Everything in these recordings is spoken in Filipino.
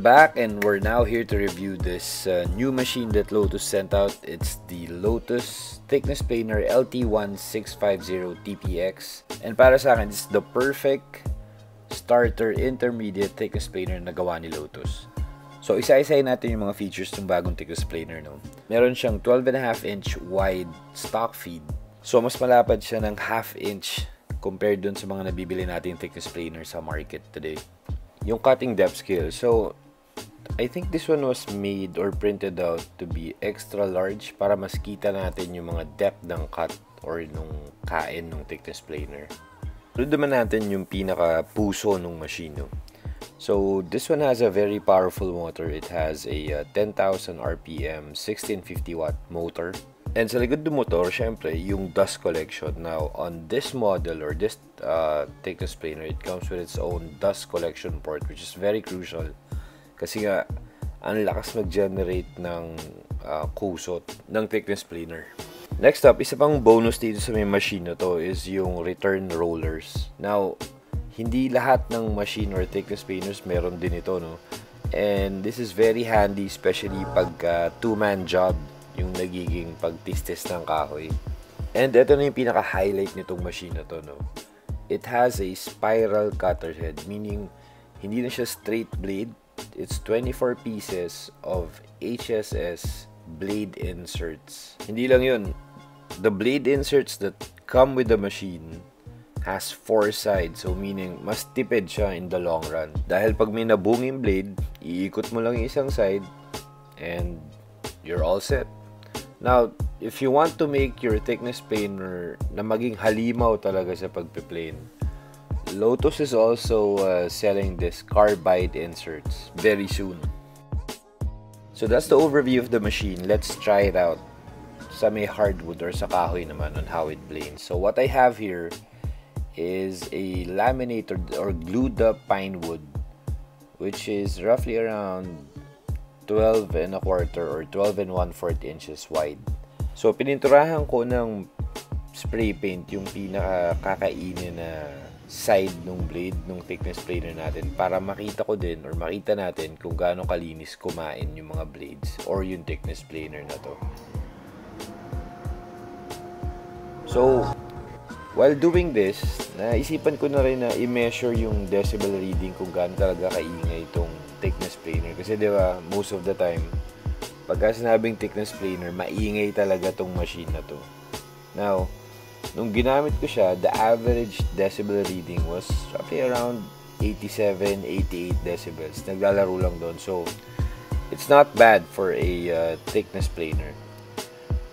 back and we're now here to review this new machine that Lotus sent out. It's the Lotus Thickness Planer LT1650 TPX. And para sa akin, it's the perfect starter intermediate thickness planer na gawa ni Lotus. So isa-isahin natin yung mga features ng bagong thickness planer. No? Meron siyang 12.5 inch wide stock feed. So mas malapad siya ng ½ inch compared dun sa mga nabibili natin thickness planer sa market today. Yung cutting depth scale. So, I think this one was made or printed out to be extra large para mas kita natin yung mga depth ng cut or nung kain ng thickness planer. Doon naman natin yung pinaka puso ng machine. No? So, this one has a very powerful motor. It has a 10,000 RPM 1650 watt motor. And sa likod ng motor, syempre, yung dust collection. Now, on this model or this thickness planer, it comes with its own dust collection port, which is very crucial. Kasi nga, ang lakas mag-generate ng kusot ng thickness planer. Next up, isa pang bonus dito sa may machine na to is yung return rollers. Now, hindi lahat ng machine or thickness planers meron din ito, no? And this is very handy, especially pag two-man job yung nagiging pagtistis ng kahoy. And ito na yung pinaka-highlight nitong machine na to, no? It has a spiral cutter head, meaning hindi na siya straight blade. It's 24 pieces of HSS blade inserts. Hindi lang yun. The blade inserts that come with the machine has 4 sides. So meaning, mas tipid siya in the long run. Dahil pag may nabunging blade, iikot mo lang yung isang side and you're all set. Now, if you want to make your thickness planer na maging halimaw talaga sa pagpe-plane, Lotus is also selling this carbide inserts very soon. So that's the overview of the machine. Let's try it out sa may hardwood or sa kahoy naman on how it planes. So what I have here is a laminated or glued up pine wood, which is roughly around 12.25 or 12.1/4 inches wide. So, pininturahan ko ng spray paint yung pinaka-kakainin na side ng blade ng thickness planer natin para makita ko din or makita natin kung gaano kalinis kumain yung mga blades or yung thickness planer na to. So, while doing this, naisipan ko na rin na i-measure yung decibel reading kung gaano talaga kaingay itong thickness planer. Kasi diba, most of the time, pagka sinabing thickness planer, maingay talaga tong machine na to. Now, nung ginamit ko siya, the average decibel reading was roughly around 87, 88 decibels. Naglalaro lang doon. So, it's not bad for a thickness planer.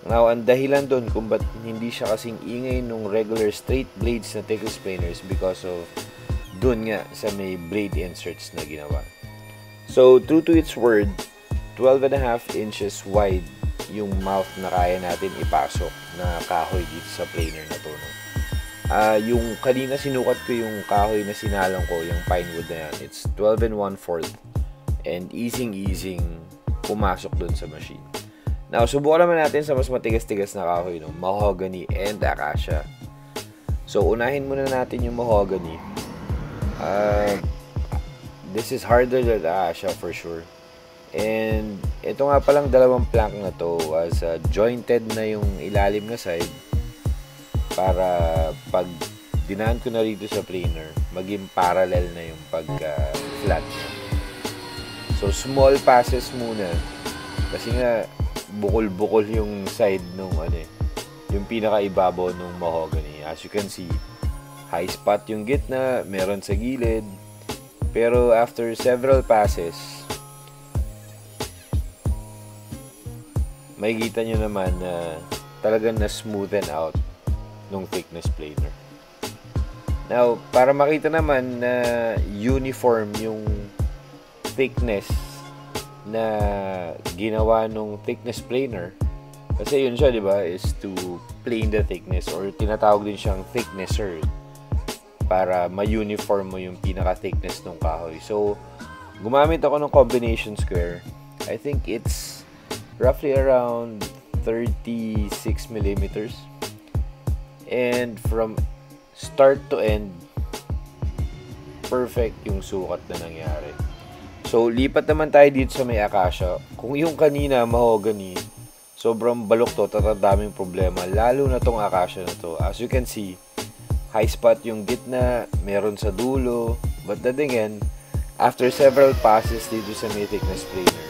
Now, ang dahilan doon kung ba't hindi siya kasing ingay nung regular straight blades na thickness planers because of doon nga sa may blade inserts na ginawa. So, true to its word, 12.5 inches wide yung mouth na kaya natin ipasok na kahoy dito sa planer na to. No? Yung kanina sinukat ko yung kahoy na sinalong ko, yung pine wood na yan, it's 12.1/4 and easing pumasok dun sa machine. Now, subukan naman natin sa mas matigas-tigas na kahoy, no? Mahogany and acacia. So, unahin muna natin yung mahogany. This is harder than acacia for sure. And ito nga palang dalawang plank na to was jointed na yung ilalim na side para pag dinaan ko na rito sa planer, maging parallel na yung pag-flat niya. So, small passes muna kasi nga bukol-bukol yung side nung yung pinakaibabaw nung mahogany. As you can see, high spot yung gitna, meron sa gilid. Pero after several passes, makikita nyo naman na talagang na-smoothen out nung thickness planer. Now, para makita naman na uniform yung thickness na ginawa nung thickness planer, kasi yun siya, di ba, is to plane the thickness or tinatawag din siyang thicknesser para ma-uniform mo yung pinaka-thickness ng kahoy. So, gumamit ako ng combination square. I think it's roughly around 36 millimeters. And from start to end, perfect yung sukat na nangyari. So, lipat naman tayo dito sa may acacia. Kung yung kanina, mahogany, sobrang baluktot at ang daming problema. Lalo na tong acacia na to. As you can see, high spot yung gitna, meron sa dulo. But then again, after several passes dito sa may thickness planer,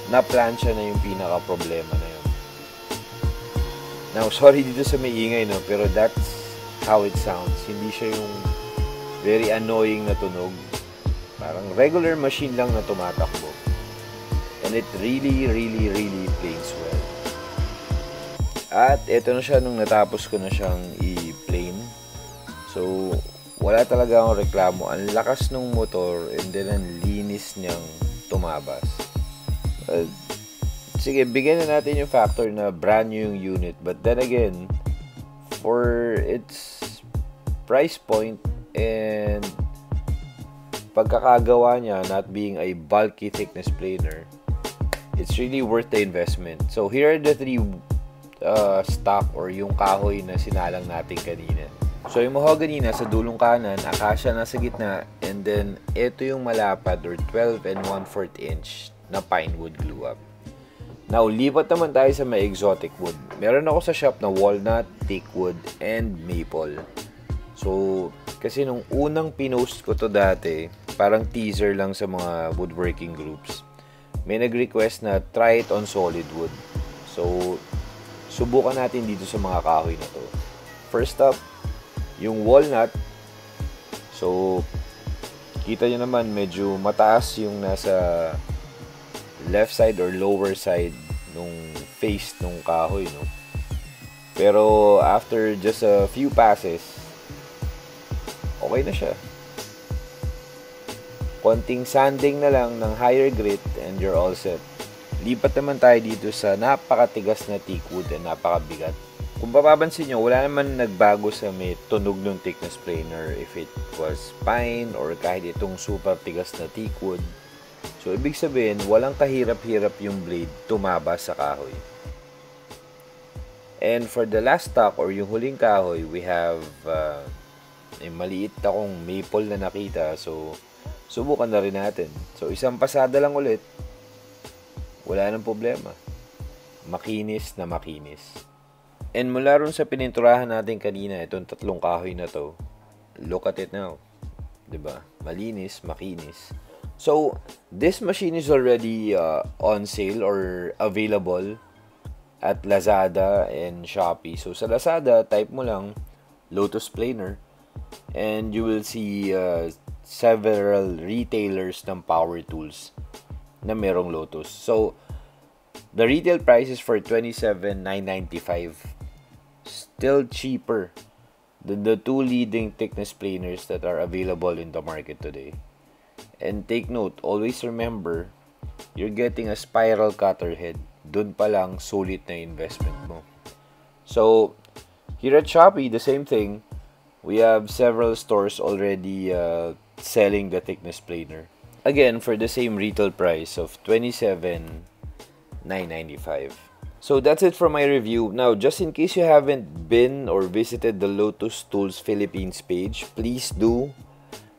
na-plancha na yung pinaka-problema na yun. Now, sorry dito sa may ingay, no? Pero that's how it sounds. Hindi siya yung very annoying na tunog. Parang regular machine lang na tumatakbo. And it really plays well. At ito na siya nung natapos ko na siyang i-plane. So, wala talaga akong reklamo. Ang lakas ng motor and then ang linis niyang tumabas. Sige, bigyan na natin yung factor na brand new yung unit. But then again, for its price point and pagkakagawa niya, not being a bulky thickness planer, it's really worth the investment. So here are the three stock or yung kahoy na sinalang natin kanina. So yung mahogany nasa dulong kanan, acacia nasa gitna, and then ito yung malapad or 12 and 1/4 inch na pine wood glue up. Now, lipat naman tayo sa may exotic wood. Meron ako sa shop na walnut, teakwood, and maple. So, kasi nung unang pinost ko to dati, parang teaser lang sa mga woodworking groups, may nag-request na try it on solid wood. So, subukan natin dito sa mga kahoy na to. First up, yung walnut. So, kita nyo naman medyo mataas yung nasa left side or lower side nung face nung kahoy, no? Pero after just a few passes, okay na siya. Konting sanding na lang ng higher grit and you're all set. Lipat naman tayo dito sa napakatigas na teakwood and napakabigat. Kung papapansin nyo, wala naman nagbago sa may tunog ng thickness planer if it was pine or kahit itong super tigas na teakwood. So, ibig sabihin, walang kahirap-hirap yung blade tumaba sa kahoy. And for the last stock or yung huling kahoy, we have maliit akong maple na nakita. So, subukan na rin natin. So, isang pasada lang ulit. Wala nang problema. Makinis na makinis. And mula ron sa pininturahan natin kanina, itong tatlong kahoy na to, look at it now. Diba? Malinis, makinis. So, this machine is already on sale or available at Lazada and Shopee. So, sa Lazada, type mo lang Lotus Planer and you will see several retailers ng power tools na merong Lotus. So, the retail price is for $27,995. Still cheaper than the two leading thickness planers that are available in the market today. And take note, always remember, you're getting a spiral cutter head. Dun pa lang, sulit na investment mo. So, here at Shopee, the same thing. We have several stores already selling the thickness planer. Again, for the same retail price of $27,995. So, that's it for my review. Now, just in case you haven't been or visited the Lotus Tools Philippines page, please do.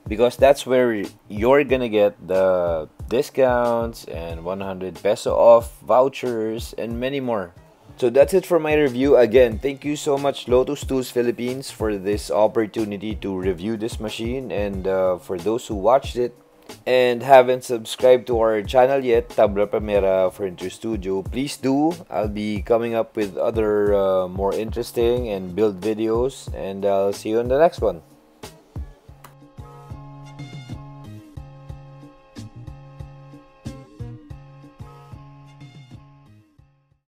Because that's where you're gonna get the discounts and 100 peso off vouchers and many more. So that's it for my review. Again, thank you so much Lotus Tools Philippines for this opportunity to review this machine, and for those who watched it and haven't subscribed to our channel yet, Tabla Primera Furniture Studio, please do. I'll be coming up with other more interesting and build videos, and I'll see you in the next one.